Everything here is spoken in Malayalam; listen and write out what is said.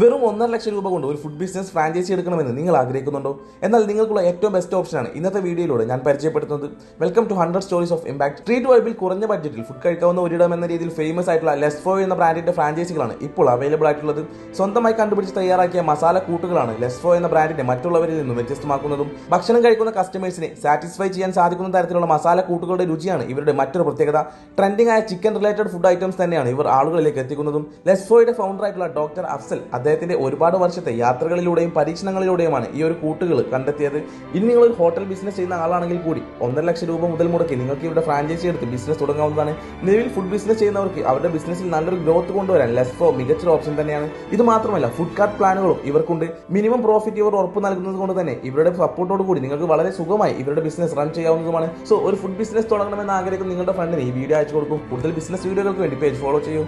വെറും 1.5 ലക്ഷം രൂപ കൊണ്ട് ഒരു ഫുഡ് ബിസിനസ് ഫ്രാഞ്ചൈസി എടുക്കണമെന്ന് നിങ്ങൾ ആഗ്രഹിക്കുന്നുണ്ടോ? എന്നാൽ നിങ്ങൾക്കുള്ള ഏറ്റവും ബെസ്റ്റ് ഓപ്ഷനാണ് ഇന്നത്തെ വീഡിയോയിലൂടെ ഞാൻ പരിചയപ്പെടുത്തുന്നത്. Welcome to 100 stories of impact. Street വൈബിൽ കുറഞ്ഞ ബഡ്ജറ്റിൽ ഫുഡ് കഴിക്കാവുന്ന ഒരിടം എന്ന രീതിയിൽ ഫേമസ് ആയിട്ടുള്ള ലെസ്ഫോ എന്ന ബ്രാൻഡിന്റെ ഫ്രാഞ്ചൈസികളാണ് ഇപ്പോൾ അവൈലബിൾ ആയിട്ടുള്ളത്. സ്വന്തമായി കണ്ടുപിടിച്ച് തയ്യാറാക്കിയ മസാല കൂട്ടുകളാണ് ലെസ്ഫോ എന്ന ബ്രാൻഡിനെ മറ്റുള്ളവരിൽ നിന്നും വ്യത്യസ്തമാക്കുന്നതും. ഭക്ഷണം കഴിക്കുന്ന കസ്റ്റമേഴ്സിനെ സാറ്റിസ്ഫൈ ചെയ്യാൻ സാധിക്കുന്ന തരത്തിലുള്ള മസാല കൂട്ടുകളുടെ രുചിയാണ് ഇവരുടെ മറ്റൊരു പ്രത്യേകത. ട്രെൻഡിംഗ് ആയ ചിക്കൻ റിലേറ്റഡ് ഫുഡ് ഐറ്റംസ് തന്നെയാണ് ഇവർ ആളുകളിലേക്ക് എത്തിക്കുന്നതും. ലെസ്ഫോയുടെ ഫൗണ്ടർ ആയിട്ടുള്ള ഡോക്ടർ അഫ്സൽ അദ്ദേഹത്തിന്റെ ഒരുപാട് വർഷത്തെ യാത്രകളിലൂടെയും പരീക്ഷണങ്ങളിലൂടെയുമാണ് ഈ ഒരു കൂട്ടുകൾ കണ്ടെത്തിയത്. ഇനി നിങ്ങൾ ഒരു ഹോട്ടൽ ബിസിനസ് ചെയ്യുന്ന ആളാണെങ്കിൽ കൂടി 1.5 ലക്ഷം രൂപ മുതൽ മുടക്കി നിങ്ങൾക്ക് ഇവിടെ ഫ്രാഞ്ചൈസി എടുത്ത് ബിസിനസ് തുടങ്ങാവുന്നതാണ്. നിലവിൽ ഫുഡ് ബിസിനസ് ചെയ്യുന്നവർക്ക് അവരുടെ ബിസിനസ്സിൽ നല്ലൊരു ഗ്രോത്ത് കൊണ്ടുവരാൻ ലെസ്ഫോ മികച്ചൊരു ഓപ്ഷൻ തന്നെയാണ്. ഇത് മാത്രമല്ല ഫുഡ് കാർട്ട് പ്ലാനുകളും ഇവർക്കുണ്ട്. മിനിമം പ്രോഫിറ്റ് ഇവർ ഉറപ്പ് നൽകുന്നത് കൊണ്ട് തന്നെ ഇവരുടെ സപ്പോർട്ടോട് കൂടി നിങ്ങൾക്ക് വളരെ സുഖമായി ഇവരുടെ ബിസിനസ് റൺ ചെയ്യാവുന്നതുമാണ്. സോ ഒരു ഫുഡ് ബിസിനസ് തുടങ്ങണമെന്ന് ആഗ്രഹിക്കുന്ന നിങ്ങളുടെ ഫ്രണ്ടിന് ഈ വീഡിയോ അയച്ചു കൊടുക്കും. കൂടുതൽ ബിസിനസ് വീഡിയോകൾക്ക് വേണ്ടി പേജ് ഫോളോ ചെയ്യൂ.